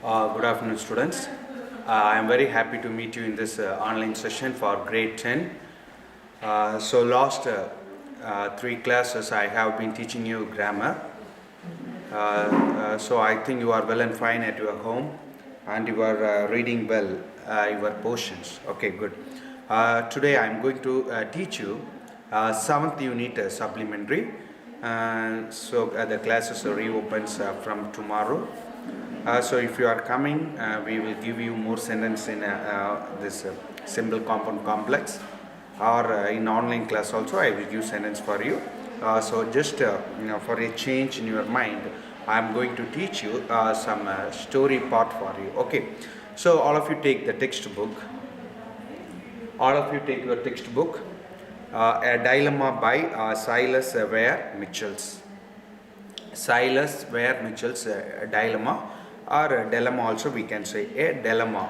Good afternoon, students. I am very happy to meet you in this online session for grade 10. So last three classes I have been teaching you grammar. So I think you are well and fine at your home and you are reading well your portions. Okay, good. Today I am going to teach you 7th unit supplementary. So the classes reopens from tomorrow. So if you are coming, we will give you more sentence in this simple compound complex, or in online class also I will give sentence for you. So just for a change in your mind, I am going to teach you some story part for you. Okay, so all of you take the textbook. All of you take your textbook. A Dilemma by Silas Ware Mitchells. Silas Ware Mitchell's Dilemma, or a dilemma also we can say a dilemma.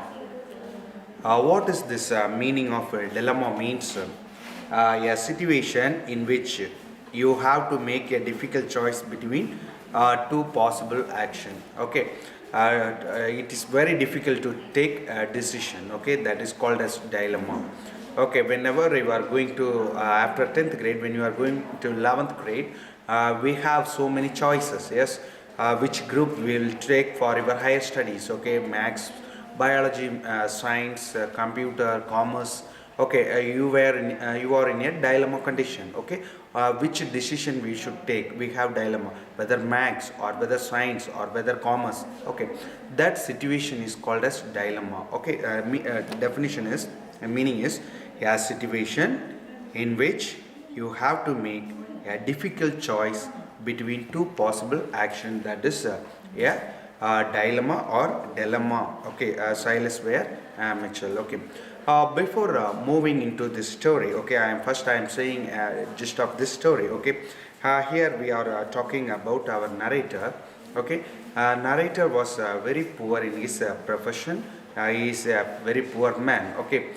What is this meaning of a dilemma? Means a situation in which you have to make a difficult choice between two possible action. Okay, it is very difficult to take a decision. Okay, that is called as dilemma. Okay, whenever you are going to after 10th grade, when you are going to 11th grade, we have so many choices. Yes, which group we will take for your higher studies. Okay, maths, biology, science, computer, commerce. Okay, you are in a dilemma condition. Okay, which decision we should take? We have dilemma, whether maths or whether science or whether commerce. Okay, that situation is called as dilemma. Okay, definition is meaning is a situation in which you have to make a difficult choice between two possible action, that is a dilemma or dilemma. Okay, Silas Ware Mitchell. Okay, before moving into this story, okay, I am saying gist of this story. Okay, here we are talking about our narrator. Okay, narrator was very poor in his profession. He is a very poor man. Okay,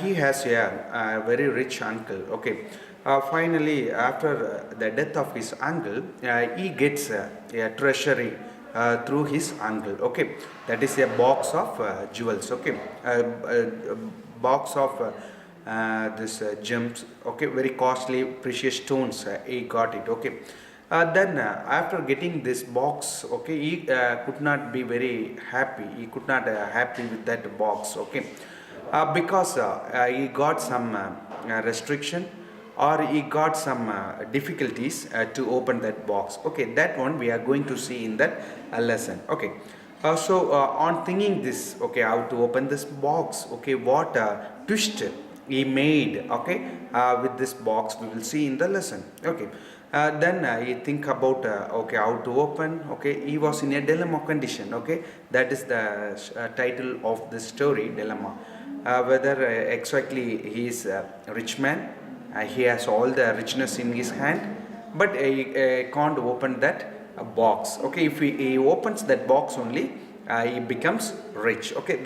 he has a very rich uncle. Okay, finally, after the death of his uncle, he gets a treasury through his uncle. Okay, that is a box of jewels. Okay, a box of this gems. Okay, very costly precious stones. He got it. Okay. Then after getting this box, okay, he could not be very happy. He could not happy with that box. Okay, because he got some restriction, or he got some difficulties to open that box. Okay, that one we are going to see in that lesson. Okay, so on thinking this, okay, how to open this box, okay, what twist he made, okay, with this box we will see in the lesson. Okay, then he think about okay, how to open. Okay, he was in a dilemma condition. Okay, that is the title of the story, dilemma. Whether exactly he is a rich man, he has all the richness in his hand, but he can't open that box. Okay, if he opens that box only, he becomes rich. Okay,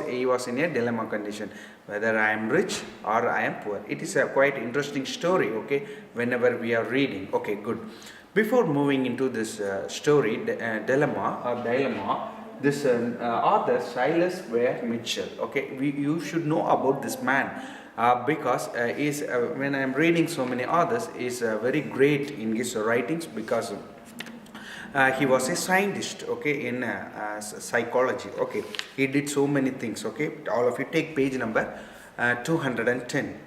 he was in a dilemma condition, whether I am rich or I am poor. It is a quite interesting story. Okay, whenever we are reading. Okay, good. Before moving into this story, dilemma, this author Silas Ware Mitchell. Okay, you should know about this man. Because when I am reading so many authors, is very great in his writings, because he was a scientist. Okay, in psychology. Okay, he did so many things. Okay, all of you take page number 210.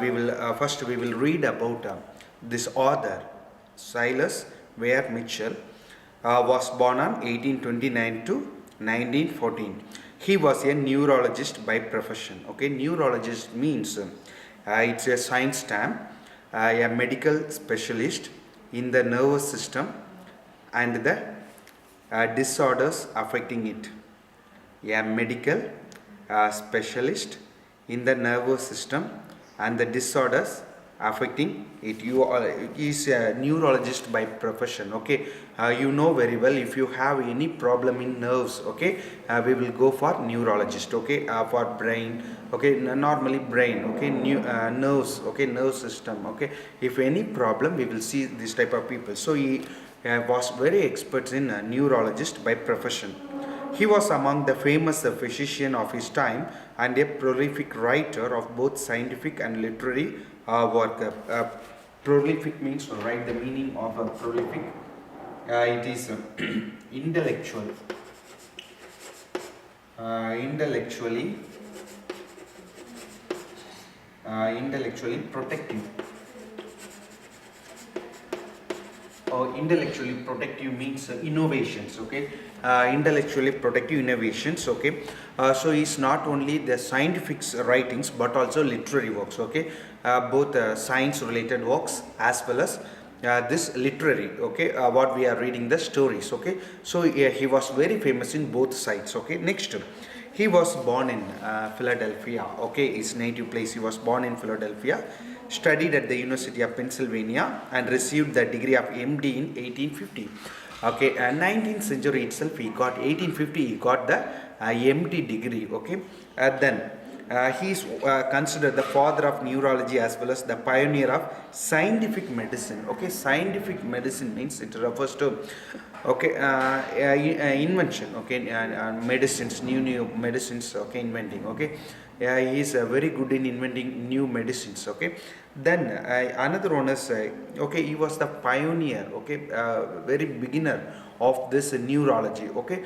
We will read about this author Silas Ware Mitchell. Was born on 1829 to 1914. He was a neurologist by profession. Okay, neurologist means it's a science term, a medical specialist in the nervous system and the disorders affecting it. A medical specialist in the nervous system and the disorders affecting it. Is a neurologist by profession. Okay, you know very well, if you have any problem in nerves, okay, we will go for neurologist. Okay, for brain. Okay, normally brain. Okay, nerves. Okay, nerve system. Okay, if any problem, we will see this type of people. So he was very expert in neurologist by profession. He was among the famous physician of his time and a prolific writer of both scientific and literary work. Prolific means, write the meaning of a prolific. It is intellectual, intellectually protective. Intellectually protective means innovations. Okay, intellectually protective innovations. Okay, so it's not only the scientific writings but also literary works. Okay, both science related works as well as this literary. Okay, what we are reading the stories. Okay, so he was very famous in both sides. Okay, next, he was born in Philadelphia. Okay, his native place. He was born in Philadelphia, studied at the University of Pennsylvania and received the degree of MD in 1850. Okay, 19th century itself he got 1850 he got the MD degree. Okay, then he is considered the father of neurology as well as the pioneer of scientific medicine. Okay, scientific medicine means it refers to, okay, invention. Okay, medicines, new medicines. Okay, inventing. Okay, he is very good in inventing new medicines. Okay, then another one is okay, he was the pioneer. Okay, very beginner of this neurology. Okay,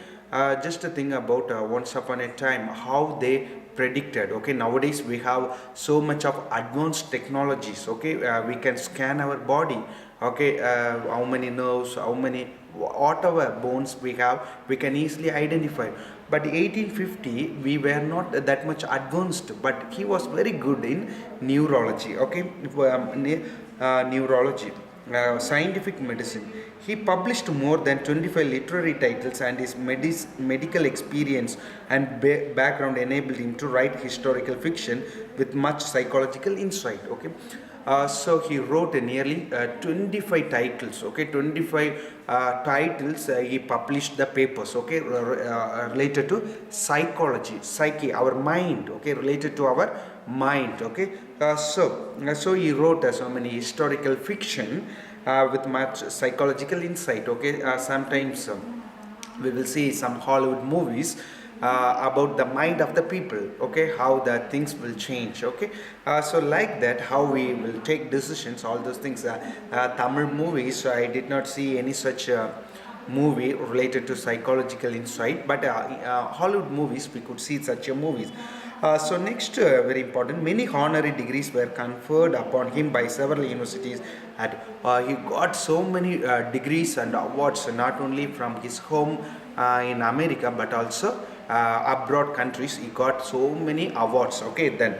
just a thing about once upon a time how they predicted. Okay, nowadays we have so much of advanced technologies. Okay, we can scan our body. Okay, how many nerves, how many, whatever bones we have, we can easily identify. But 1850 we were not that much advanced, but he was very good in neurology. Okay, neurology, scientific medicine. He published more than 25 literary titles, and his medical experience and background enabled him to write historical fiction with much psychological insight. Okay, so he wrote nearly 25 titles. Okay, 25 titles. He published the papers. Okay, related to psychology, psyche, our mind. Okay, related to our mind. Okay, so he wrote so many historical fiction with much psychological insight. Okay, sometimes we will see some Hollywood movies about the mind of the people. Okay, how the things will change. Okay, so like that, how we will take decisions, all those things. Tamil movies, I did not see any such movie related to psychological insight, but Hollywood movies we could see such movies. So next, very important, many honorary degrees were conferred upon him by several universities. He got so many degrees and awards, not only from his home in America but also abroad countries. He got so many awards. Okay, then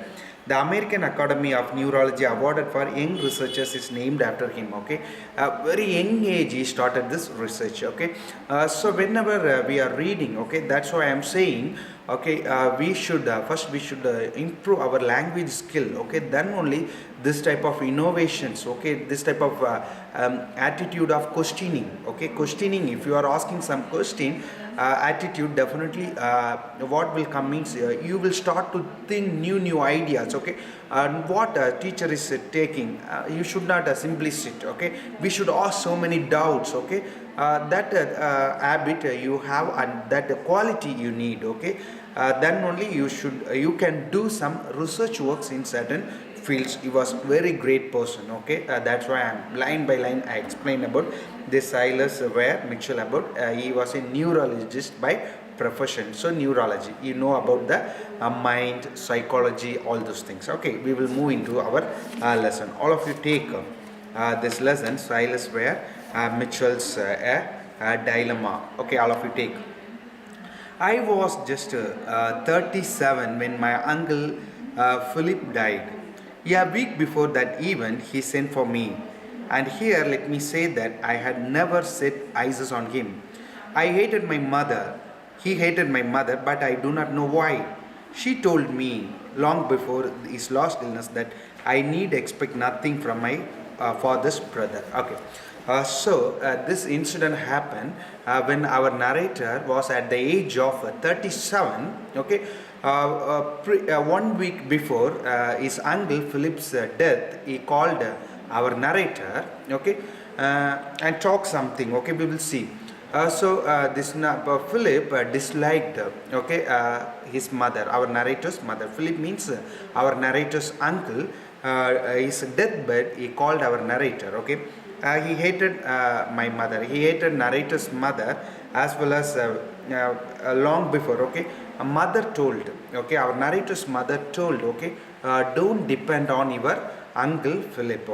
the American Academy of Neurology awarded for young researchers is named after him. Okay, very young age he started this research. Okay, so whenever we are reading, okay, that's why I am saying, okay, we should first we should improve our language skill. Okay, then only this type of innovations. Okay, this type of attitude of questioning. Okay, questioning, if you are asking some question, attitude, definitely what will come means you will start to think new ideas. Okay, and what a teacher is taking, you should not simply sit. Okay, we should ask so many doubts. Okay, that habit you have and that quality you need. Okay, then only you can do some research works in certain fields. He was very great person. Okay, that's why I'm line by line I explain about this Silas Ware Mitchell about he was a neurologist by profession. So neurology, you know about the mind, psychology, all those things. Okay, we will move into our lesson. All of you take this lesson, Silas Ware Mitchell's Dilemma. Okay, all of you take. I was just 37 when my uncle Philip died. A week before that event, he sent for me. And here, let me say that I had never set eyes on him. I hated my mother. He hated my mother, but I do not know why. She told me long before his last illness that I need expect nothing from my father's brother. Okay. So this incident happened when our narrator was at the age of 37. Okay, 1 week before his uncle Philip's death, he called our narrator. Okay, and talked something. Okay, we will see. Philip disliked his mother, our narrator's mother. Philip means our narrator's uncle. His deathbed, he called our narrator. He hated my mother. He hated narrator's mother as well as long before. A mother told. Our narrator's mother told. Don't depend on your uncle Philip.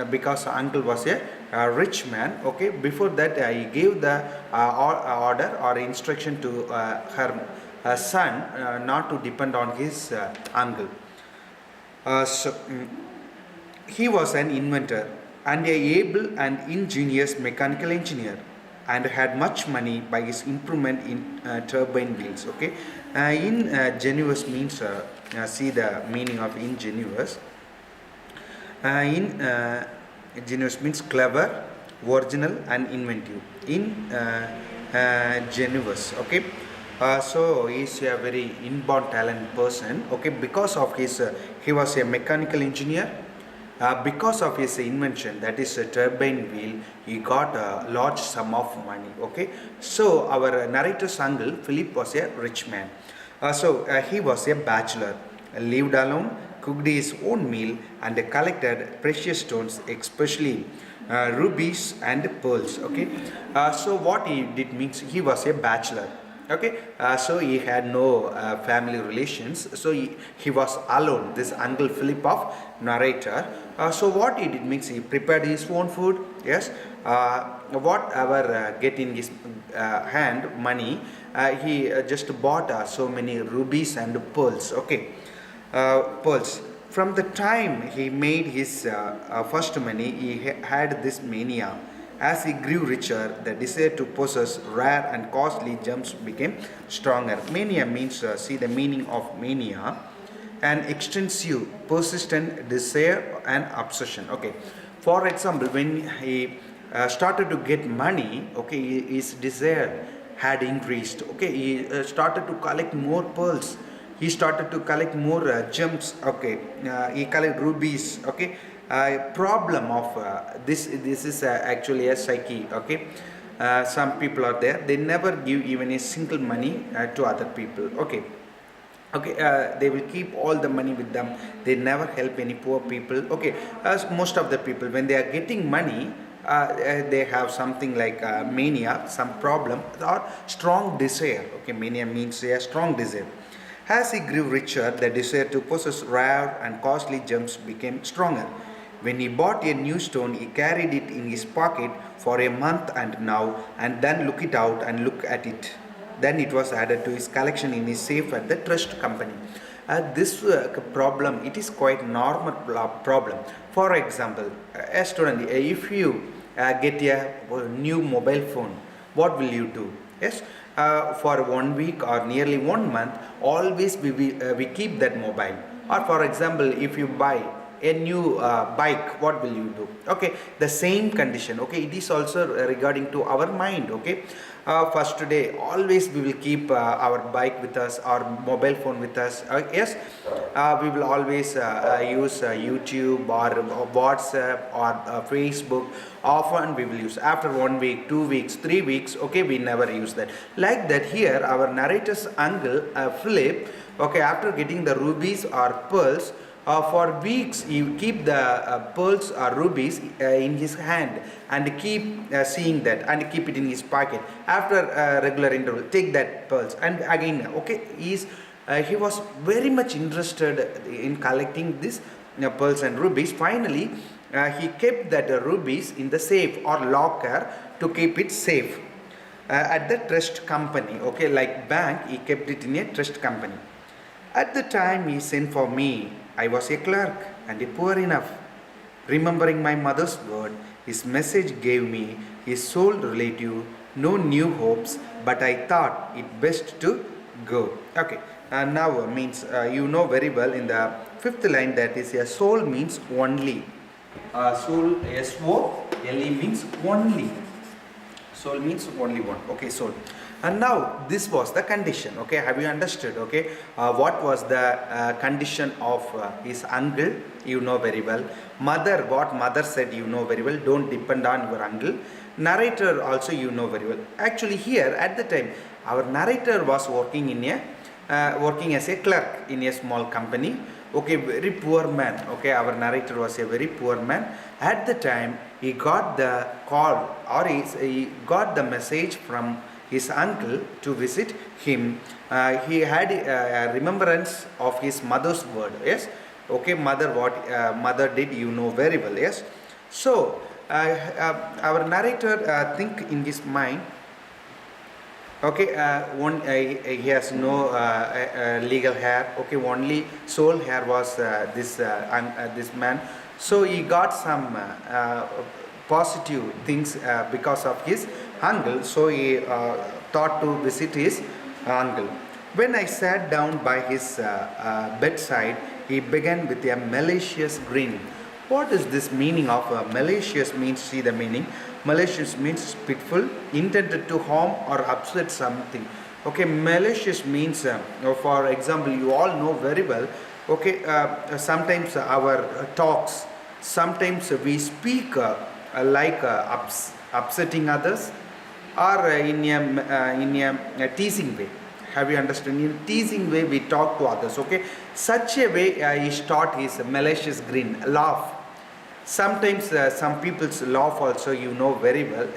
Because uncle was a rich man. Before that he gave the order or instruction to her son not to depend on his uncle. He was an inventor and a able and ingenious mechanical engineer, and had much money by his improvement in turbine wheels. Ingenious means see the meaning of ingenious. Ingenious means clever, original, and inventive. Ingenious. So he is a very inborn talent person. Because of his he was a mechanical engineer. Because of his invention, that is a turbine wheel, he got a large sum of money. So our narrator's uncle Philip was a rich man. He was a bachelor, lived alone, cooked his own meal, and collected precious stones, especially rubies and pearls. So what he did means he was a bachelor. So he had no family relations, so he was alone, this uncle Philip of narrator. So what he did means he prepared his own food. Whatever get in his hand money, he just bought so many rubies and pearls. Pearls. From the time he made his first money, he had this mania. As he grew richer, the desire to possess rare and costly gems became stronger. Mania means, see the meaning of mania, an extensive, persistent desire and obsession. For example, when he started to get money, his desire had increased. He started to collect more pearls. He started to collect more gems. He collected rubies. Problem of this is actually a psyche. Some people are there, they never give even a single money to other people. They will keep all the money with them, they never help any poor people. As most of the people, when they are getting money, they have something like mania, some problem or strong desire. Mania means a strong desire. As he grew richer, the desire to possess rare and costly gems became stronger. When he bought a new stone, he carried it in his pocket for a month and then look it out and look at it. Then it was added to his collection in his safe at the trust company. This problem, it is quite normal problem. For example, a student, if you get a new mobile phone, what will you do? For 1 week or nearly 1 month, always we keep that mobile. Or for example, if you buy a new bike, what will you do? The same condition. It is also regarding to our mind. First day, always we will keep our bike with us, our mobile phone with us. We will always use YouTube or WhatsApp or Facebook. Often we will use after 1 week, 2 weeks, 3 weeks. We never use that. Like that here, our narrator's uncle Philip, after getting the rubies or pearls, for weeks he keep the pearls or rubies in his hand and keep seeing that and keep it in his pocket. After regular interval, take that pearls and again. He was very much interested in collecting this pearls and rubies. Finally, he kept that rubies in the safe or locker to keep it safe at the trust company. Like bank, he kept it in a trust company. At the time he sent for me, I was a clerk and a poor enough. Remembering my mother's word, his message gave me, his sole relative, no new hopes, but I thought it best to go. Now means you know very well in the 5th line that is a soul means only. Soul, S-O-L-E means only. Soul means only one. Soul. And now this was the condition. Have you understood? What was the condition of his uncle? You know very well. Mother, what mother said, you know very well. Don't depend on your uncle. Narrator also you know very well. Actually here at the time our narrator was working in a working as a clerk in a small company. Okay, very poor man. Okay, our narrator was a very poor man. At the time he got the call, or he got the message from his uncle to visit him. He had a remembrance of his mother's word. Yes, okay, mother, what mother did you know very well. Yes, so our narrator think in his mind. Okay, he has no legal hair. Okay, only sole hair was this man. So he got some positive things because of his uncle. So he thought to visit his uncle. When I sat down by his bedside, he began with a malicious grin. What is this meaning of malicious means? See the meaning. Malicious means spiteful, intended to harm or upset something. Okay, malicious means, for example, you all know very well. Okay, sometimes our talks, sometimes we speak like upsetting others, or in a teasing way. Have you understood? In a teasing way we talk to others. Okay, such a way he start his malicious grin, laugh. Sometimes some people's laugh also you know very well.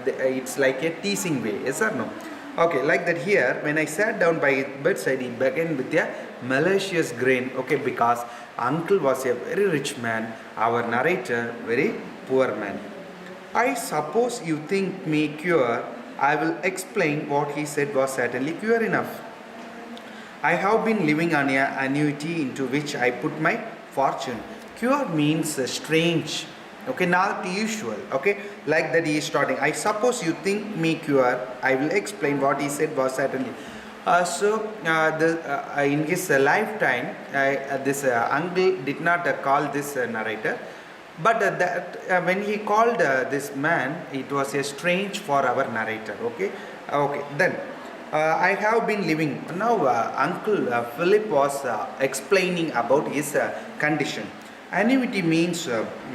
It's like a teasing way, yes or no? Okay, like that here, when I sat down by his bedside, he began with a malicious grin. Okay, because uncle was a very rich man, our narrator very poor man. I suppose you think me cure. I will explain. What he said was certainly cure enough. I have been living on an annuity into which I put my fortune. Cure means strange, okay, not usual. Okay, like that he is starting. I suppose you think me cure. I will explain. What he said was certainly. In his lifetime, this uncle did not call this narrator, but when he called this man, it was a strange for our narrator. Okay, okay. Then I have been living. Now Uncle Philip was explaining about his condition. Annuity means,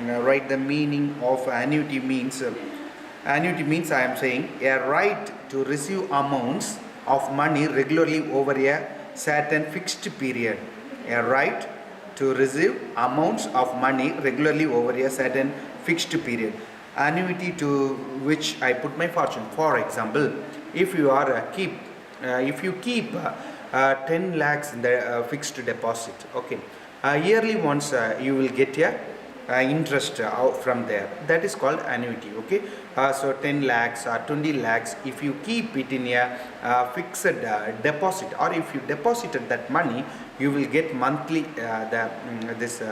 right, the meaning of annuity means I am saying a right to receive amounts of money regularly over a certain fixed period. A right to receive amounts of money regularly over a certain fixed period. Annuity to which I put my fortune. For example, if you are if you keep 10 lakhs in the fixed deposit, okay, yearly once you will get a interest out from there. That is called annuity. Okay, so 10 lakhs or 20 lakhs, if you keep it in a fixed deposit, or if you deposited that money, you will get monthly this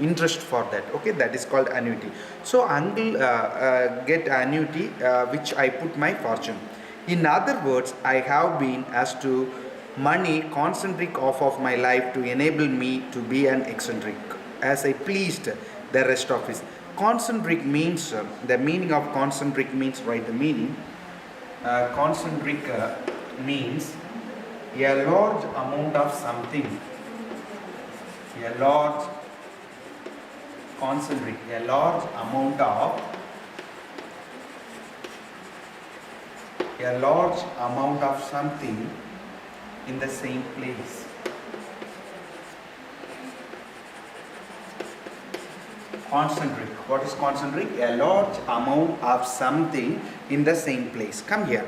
interest for that. Okay, that is called annuity. So uncle get annuity which I put my fortune. In other words, I have been as to money concentric off of my life to enable me to be an eccentric as I pleased the rest of his. Concentric means, the meaning of concentric means, right, the meaning. Concentric means a large amount of something. A large, concentric, a large amount of something in the same place. Concentric. What is concentric? A large amount of something in the same place. Come here.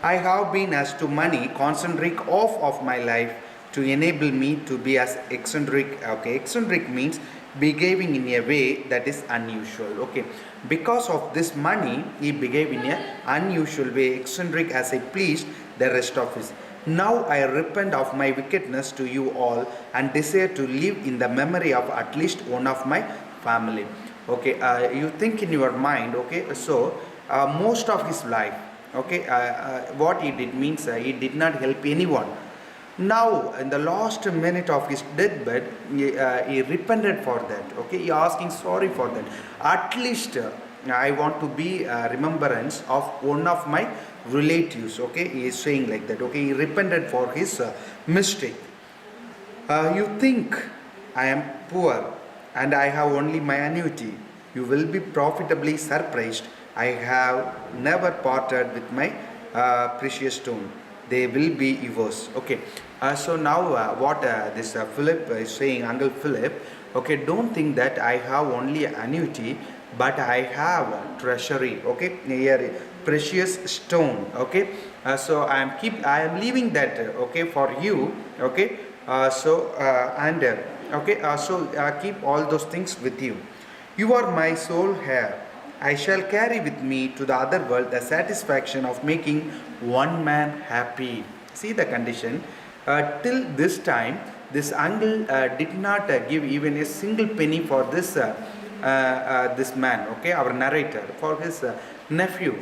I have been as to money concentric off of my life to enable me to be as eccentric. Okay, eccentric means behaving in a way that is unusual. Okay, because of this money he behaved in an unusual way, eccentric as I pleased the rest of his. Now I repent of my wickedness to you all and desire to live in the memory of at least one of my family. Okay, you think in your mind. Okay, so most of his life, okay, what he did means he did not help anyone. Now in the last minute of his deathbed, he repented for that. Okay, he asking sorry for that. At least I want to be remembrance of one of my relatives. Okay, he is saying like that. Okay, he repented for his mistake. You think I am poor and I have only my annuity. You will be profitably surprised I have never parted with my precious stone. They will be yours. Okay. So now what this Philip is saying, Uncle Philip, okay, don't think that I have only annuity, but I have treasury. Okay, here precious stone. Okay, so I am leaving that. Okay, for you. Okay, keep all those things with you. You are my sole heir. I shall carry with me to the other world the satisfaction of making one man happy. See the condition. Till this time, this uncle did not give even a single penny for this man, okay, our narrator, for his nephew.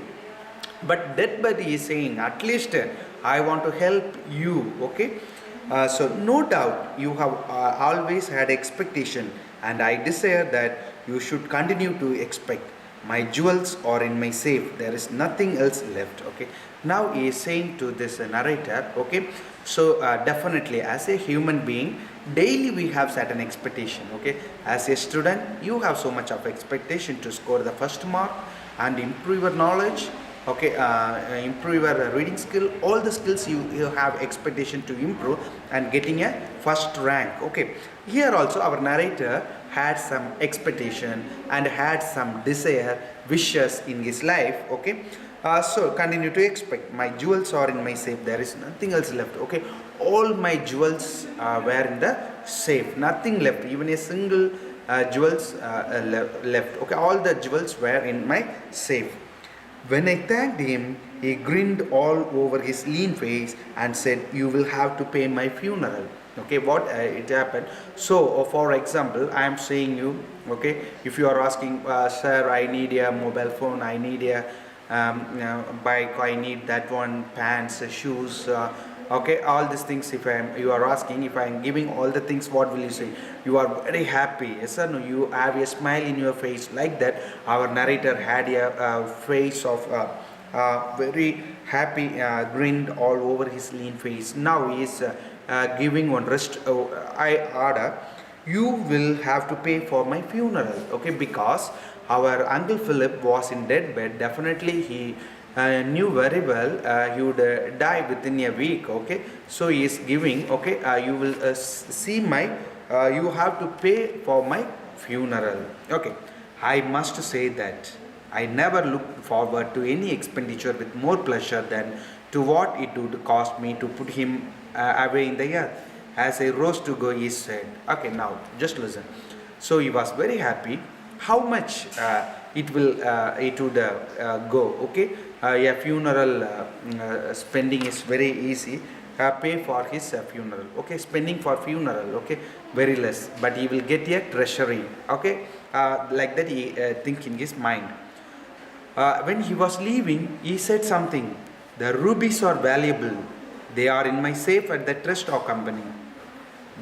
But that buddy is saying, at least I want to help you, okay. So no doubt you have always had expectation, and I desire that you should continue to expect. My jewels are in my safe. There is nothing else left. Okay. Now he is saying to this narrator. Okay. So definitely, as a human being, daily we have certain expectation. Okay. As a student, you have so much of expectation to score the first mark and improve your knowledge. Okay, improve your reading skill. All the skills you have expectation to improve and getting a first rank. Okay, here also our narrator had some expectation and had some desire, wishes in his life. Okay, so continue to expect. My jewels are in my safe. There is nothing else left. Okay, all my jewels were in the safe. Nothing left. Even a single jewels left. Okay, all the jewels were in my safe. When I thanked him, he grinned all over his lean face and said, "You will have to pay my funeral." Okay, what it happened? So, for example, I am saying you, okay, if you are asking, sir, I need a mobile phone, I need a bike, I need that one, pants, shoes, okay, all these things. If you are asking, if I am giving all the things, what will you say? You are very happy, yes or no? You have a smile in your face, like that. Our narrator had a face of very happy, grinned all over his lean face. Now he is giving one rest. I order, you will have to pay for my funeral. Okay, because our Uncle Philip was in dead bed. Definitely he knew very well he would die within a week. Okay, so he is giving, okay, you will see my you have to pay for my funeral. Okay, I must say that I never looked forward to any expenditure with more pleasure than to what it would cost me to put him away in the earth. As I rose to go, he said, okay, now just listen. So he was very happy. How much it would go? Okay, a funeral spending is very easy. Pay for his funeral. Okay, spending for funeral. Okay, very less, but he will get a treasury. Okay, like that he think in his mind. When he was leaving, he said something. The rubies are valuable. They are in my safe at the trust or company.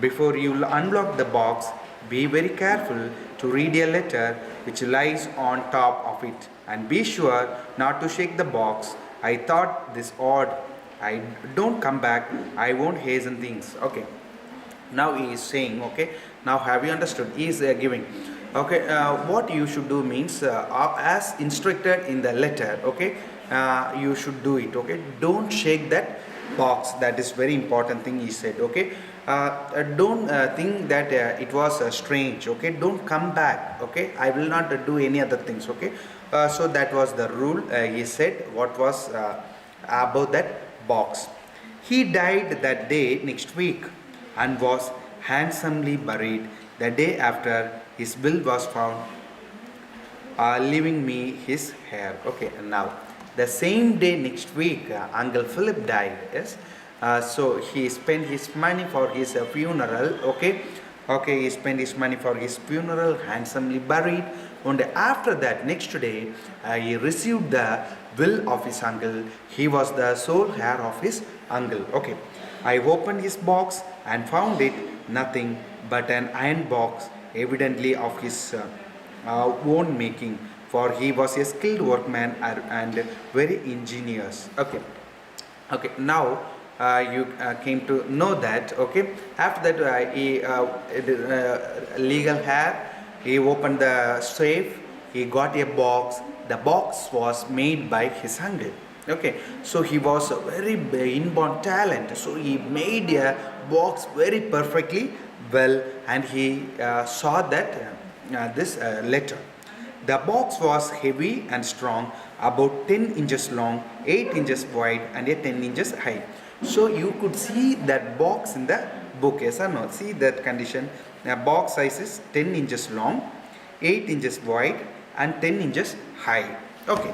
Before you unlock the box, be very careful to read a letter which lies on top of it, and be sure not to shake the box. I thought this odd. I don't come back. I won't hasten things. Okay. Now he is saying, okay. Now have you understood? He is giving. Okay. What you should do means, as instructed in the letter. Okay. You should do it. Okay. Don't shake that box. That is very important thing he said. Okay. Don't think that it was strange. Okay, don't come back. Okay, I will not do any other things. Okay, so that was the rule. He said what was about that box. He died that day next week and was handsomely buried. The day after, his will was found, leaving me his hair. Okay, and now the same day next week, Uncle Philip died. Yes. So he spent his money for his funeral. Okay, he spent his money for his funeral, handsomely buried. And after that, next day, he received the will of his uncle. He was the sole heir of his uncle. Okay, I opened his box and found it nothing but an iron box, evidently of his own making, for he was a skilled workman and very ingenious. Okay, now you came to know that. Okay, after that he legal hair, he opened the safe, he got a box. The box was made by his uncle. Okay, so he was a very inborn talent, so he made a box very perfectly well, and he saw that this letter. The box was heavy and strong, about 10 inches long, 8 inches wide, and 10 inches high. So you could see that box in the book, yes or no? See that condition. The box size is 10 inches long, 8 inches wide, and 10 inches high. Okay,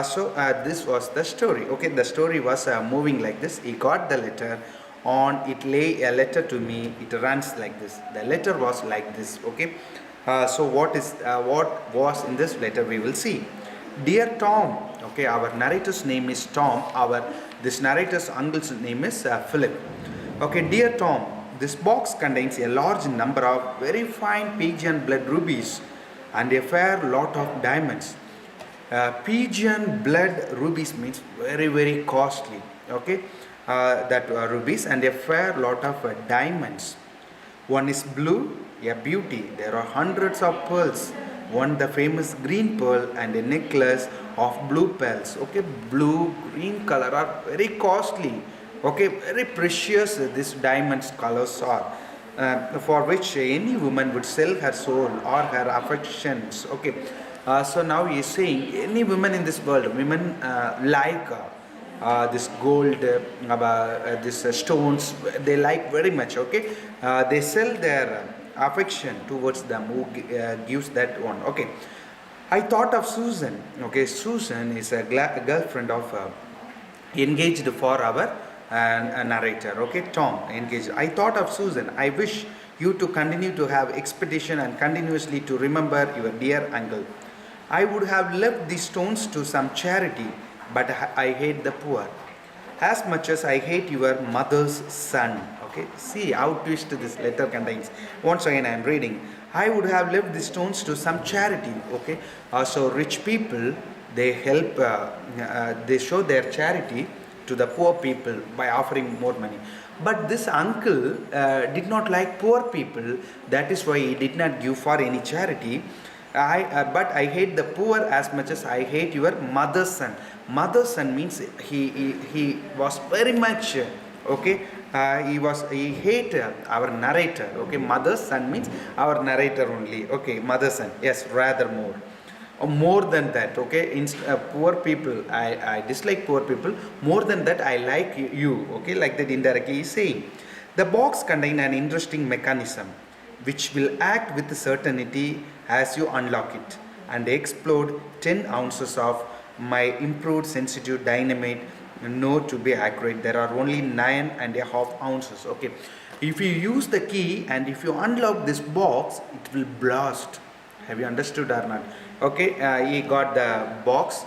so this was the story. Okay, the story was moving like this. He got the letter. On it lay a letter to me. It runs like this. The letter was like this. Okay, so what was in this letter we will see. Dear Tom. Okay, our narrator's name is Tom. This narrator's uncle's name is Philip. Okay, dear Tom. This box contains a large number of very fine pigeon blood rubies and a fair lot of diamonds. Pigeon blood rubies means very costly. Okay, that rubies and a fair lot of diamonds. One is blue, a beauty. There are hundreds of pearls. One the famous green pearl and a necklace of blue pearls. Okay, blue, green color are very costly. Okay, very precious these diamonds colors are. For which any woman would sell her soul or her affections. Okay, so now he is saying any woman in this world, women like this gold, this stones, they like very much. Okay, they sell their affection towards them who gives that one. Okay, I thought of Susan. Okay, Susan is a girlfriend of engaged for our narrator. Okay, Tom engaged. I thought of Susan. I wish you to continue to have expectation and continuously to remember your dear uncle. I would have left these stones to some charity, but I hate the poor as much as I hate your mother's son. Okay, see how twist this letter contains. Once again I am reading. I would have left these stones to some charity. Okay, so rich people, they help, they show their charity to the poor people by offering more money. But this uncle did not like poor people. That is why he did not give for any charity. But I hate the poor as much as I hate your mother's son. Mother's son means he was very much okay. He hate our narrator. Okay, mother's son means our narrator only. Okay, mother's son. Yes, rather more. More than that. Okay, poor people, I dislike poor people. More than that, I like you. Okay, like that indirectly is saying. The box contains an interesting mechanism which will act with certainty as you unlock it and explode 10 ounces of my improved sensitive dynamite. Know to be accurate, there are only 9.5 ounces. Okay, if you use the key and if you unlock this box, it will blast. Have you understood or not? Okay, he got the box.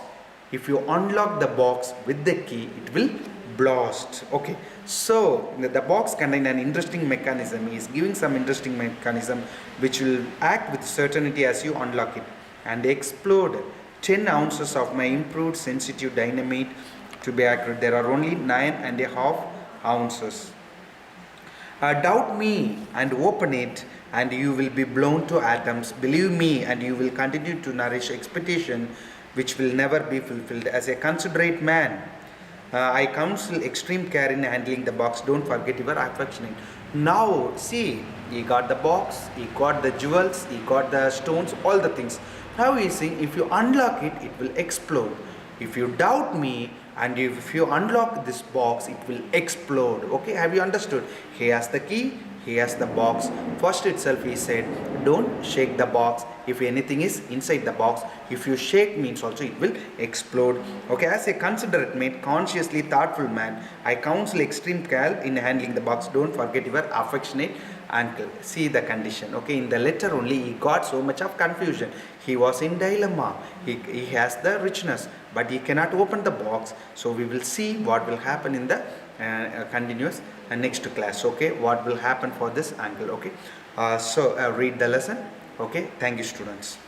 If you unlock the box with the key, it will blast. Okay, so the box contains an interesting mechanism. He is giving some interesting mechanism which will act with certainty as you unlock it and explode 10 ounces of my improved sensitive dynamite. To be accurate, there are only 9.5 ounces. Doubt me and open it and you will be blown to atoms. Believe me and you will continue to nourish expectation which will never be fulfilled. As a considerate man, I counsel extreme care in handling the box. Don't forget your affection. Now see, he got the box, he got the jewels, he got the stones, all the things. Now he is saying if you unlock it, it will explode. If you doubt me and if you unlock this box, it will explode. Okay, have you understood? He has the key, he has the box. First itself he said, don't shake the box. If anything is inside the box, if you shake means also it will explode. Okay, as a considerate mate, consciously thoughtful man, I counsel extreme care in handling the box. Don't forget your affectionate uncle. See the condition. Okay, in the letter only he got so much of confusion. He was in dilemma. He has the richness, but he cannot open the box. So we will see what will happen in the continuous next class. Okay, what will happen for this uncle. Okay, so read the lesson. Okay, thank you students.